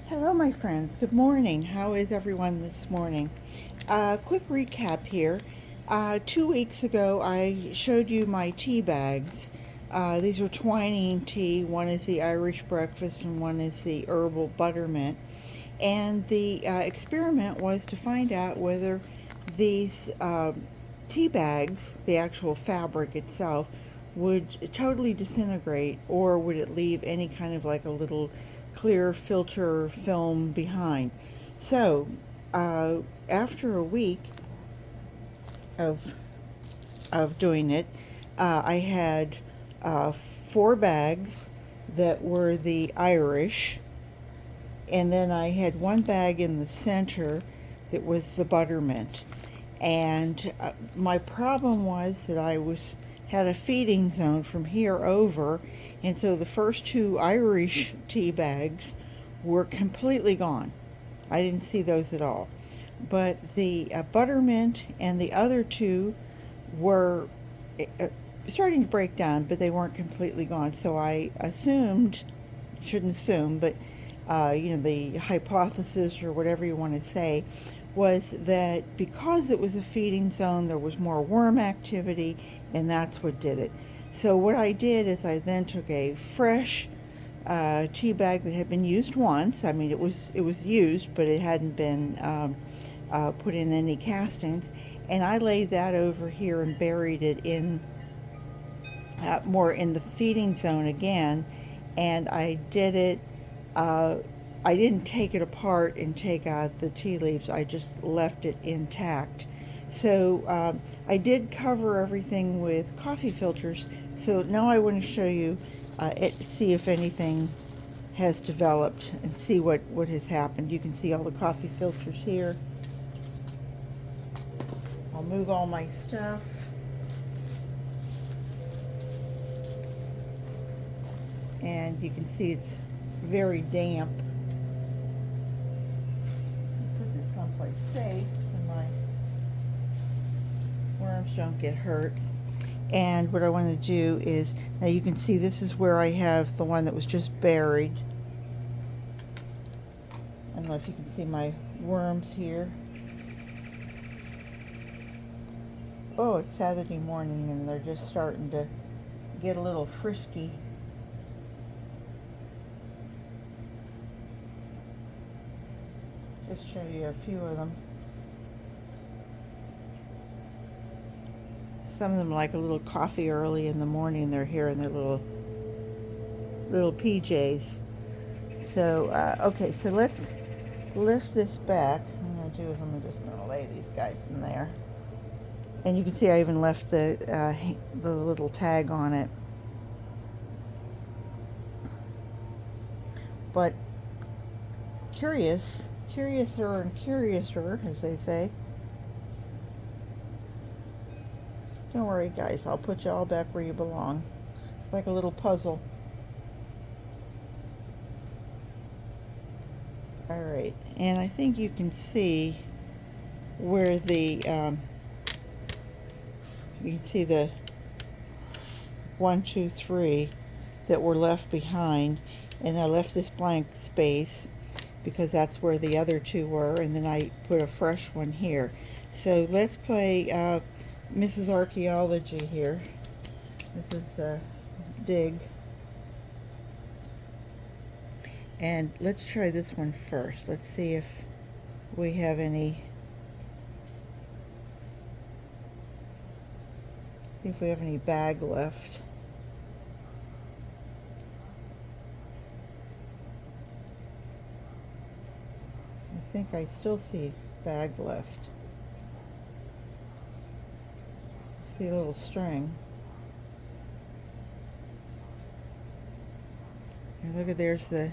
Hello, my friends. Good morning. How is everyone this morning? Quick recap here. 2 weeks ago, I showed you my tea bags. These are twining tea. One is the Irish breakfast, and one is the herbal buttermint. And the experiment was to find out whether these tea bags, the actual fabric itself, would totally disintegrate, or would it leave any kind of like a little clear filter film behind. So uh, after a week of doing it, I had 4 bags that were the Irish, and then I had one bag in the center that was the buttermint. And my problem was that I had a feeding zone from here over, and so the first 2 Irish tea bags were completely gone. I didn't see those at all. But the buttermint and the other two were uh, starting to break down, but they weren't completely gone. So I assumed, shouldn't assume, but the hypothesis or whatever you want to say was that because it was a feeding zone, there was more worm activity, and that's what did it. So what I did is I then took a fresh tea bag that had been used once. I mean, it was used, but it hadn't been put in any castings, and I laid that over here and buried it in more in the feeding zone again. And I did it. I didn't take it apart and take out the tea leaves. I just left it intact. So I did cover everything with coffee filters. So now I want to show you, see if anything has developed and see what has happened. You can see all the coffee filters here. I'll move all my stuff. And you can see it's very damp. Put this someplace safe so my worms don't get hurt. And what I want to do is, now you can see this is where I have the one that was just buried. I don't know if you can see my worms here. Oh, it's Saturday morning and they're just starting to get a little frisky. Just show you a few of them. Some of them like a little coffee early in the morning. They're here in their little PJs. So okay, so let's lift this back. What I'm gonna do is I'm just gonna lay these guys in there, and you can see I even left the little tag on it. But curiouser and curiouser, as they say. Don't worry, guys. I'll put you all back where you belong. It's like a little puzzle. All right, and I think you can see where the you can see the 1, 2, 3 that were left behind, and I left this blank space because that's where the other 2 were, and then I put a fresh one here. So let's play Mrs. Archaeology here. This is Dig. And let's try this one first. Let's see if we have any. See if we have any bag left. I think I still see bag left. See a little string. And look at there's the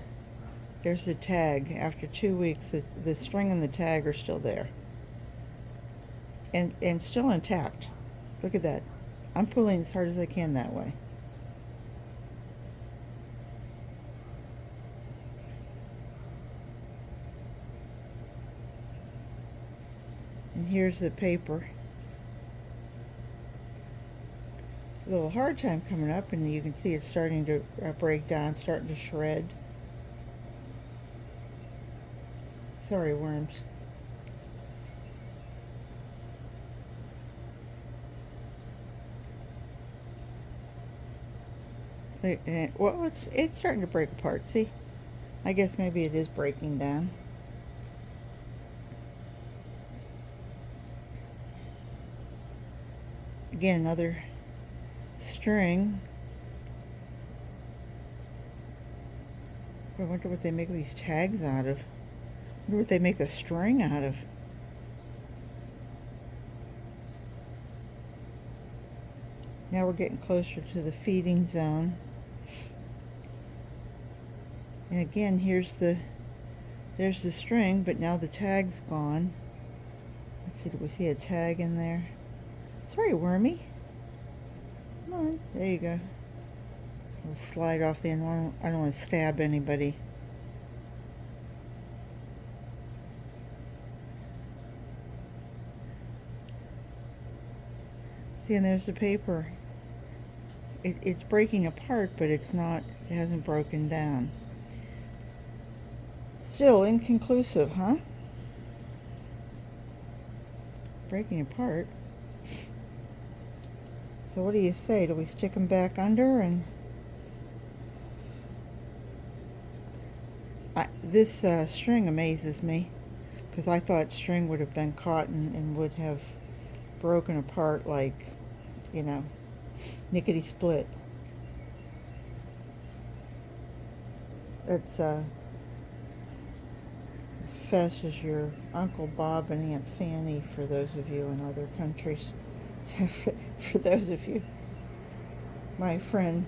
tag. After 2 weeks, the string and the tag are still there. And still intact. Look at that. I'm pulling as hard as I can that way. And here's the paper. A little hard time coming up, and you can see it's starting to break down, starting to shred. Sorry, worms. Well, it's starting to break apart. See, I guess maybe it is breaking down. Again, another string. I wonder what they make these tags out of. I wonder what they make the string out of. Now we're getting closer to the feeding zone. And again, there's the string, but now the tag's gone. Let's see, do we see a tag in there? Sorry, wormy. Come on, there you go. I'll slide off the end. I don't want to stab anybody. See, and there's the paper. It's breaking apart, but it hasn't broken down. Still inconclusive, huh? Breaking apart. So what do you say? Do we stick them back under? And this string amazes me, because I thought string would have been cotton and would have broken apart like, nickety split. It's Fess is your Uncle Bob and Aunt Fanny for those of you in other countries. For those of you, my friend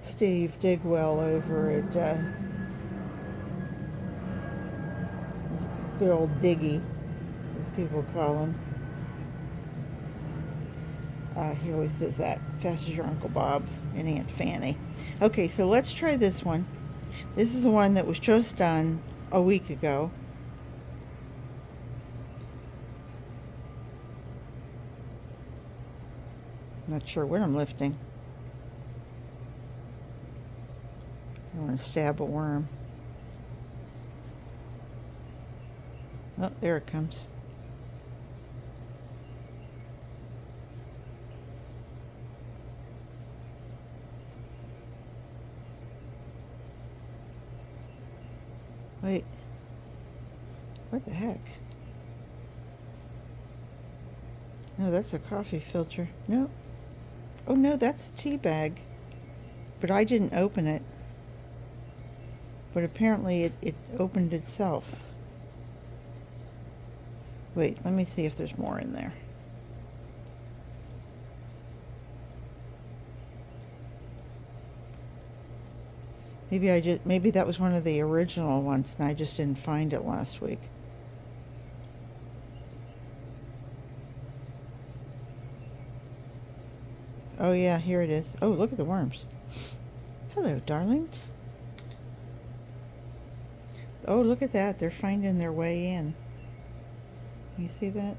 Steve Digwell over at good old Diggy, as people call him. He always says that. Fess is your Uncle Bob and Aunt Fanny. Okay, so let's try this one. This is the one that was just done a week ago. Not sure what I'm lifting. I don't want to stab a worm. Oh, there it comes. Wait. What the heck? No, that's a coffee filter. No. Oh no, that's a tea bag. But I didn't open it. But apparently it opened itself. Wait, let me see if there's more in there. Maybe that was one of the original ones and I just didn't find it last week. Oh yeah, here it is. Oh, look at the worms. Hello, darlings. Oh, look at that. They're finding their way in. You see that?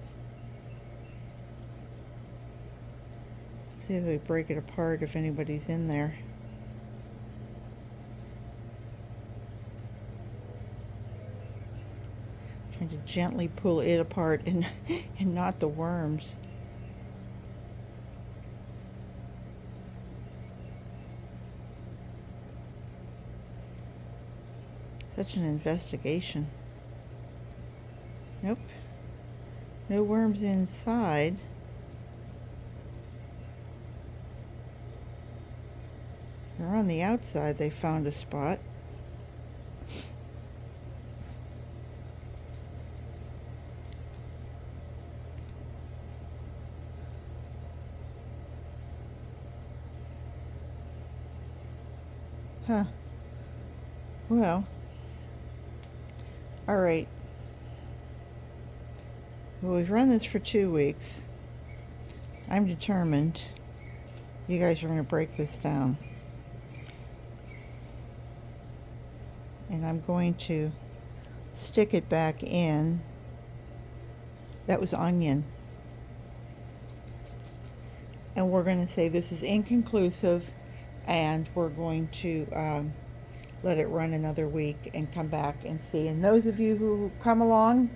See if we break it apart if anybody's in there. Trying to gently pull it apart and not the worms. Such an investigation. Nope. No worms inside. They're on the outside. They found a spot. Huh. Well. All right. Well, we've run this for 2 weeks. I'm determined you guys are going to break this down. And I'm going to stick it back in. That was onion. And we're going to say this is inconclusive, and we're going to let it run another week and come back and see. And those of you who come along,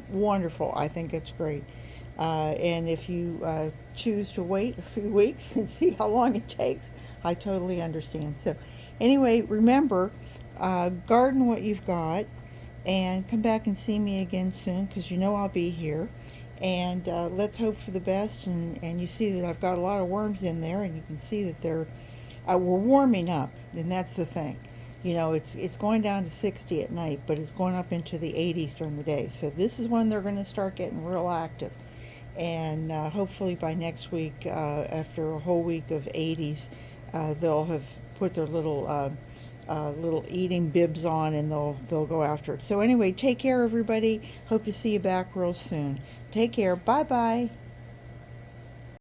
wonderful. I think it's great. And if you choose to wait a few weeks and see how long it takes, I totally understand. So, anyway, remember, garden what you've got, and come back and see me again soon, because you know I'll be here. And let's hope for the best. And you see that I've got a lot of worms in there, and you can see that we're warming up, and that's the thing. You know, it's going down to 60 at night, but it's going up into the 80s during the day. So this is when they're going to start getting real active. And hopefully by next week, after a whole week of 80s, they'll have put their little eating bibs on, and they'll go after it. So anyway, take care, everybody. Hope to see you back real soon. Take care. Bye bye.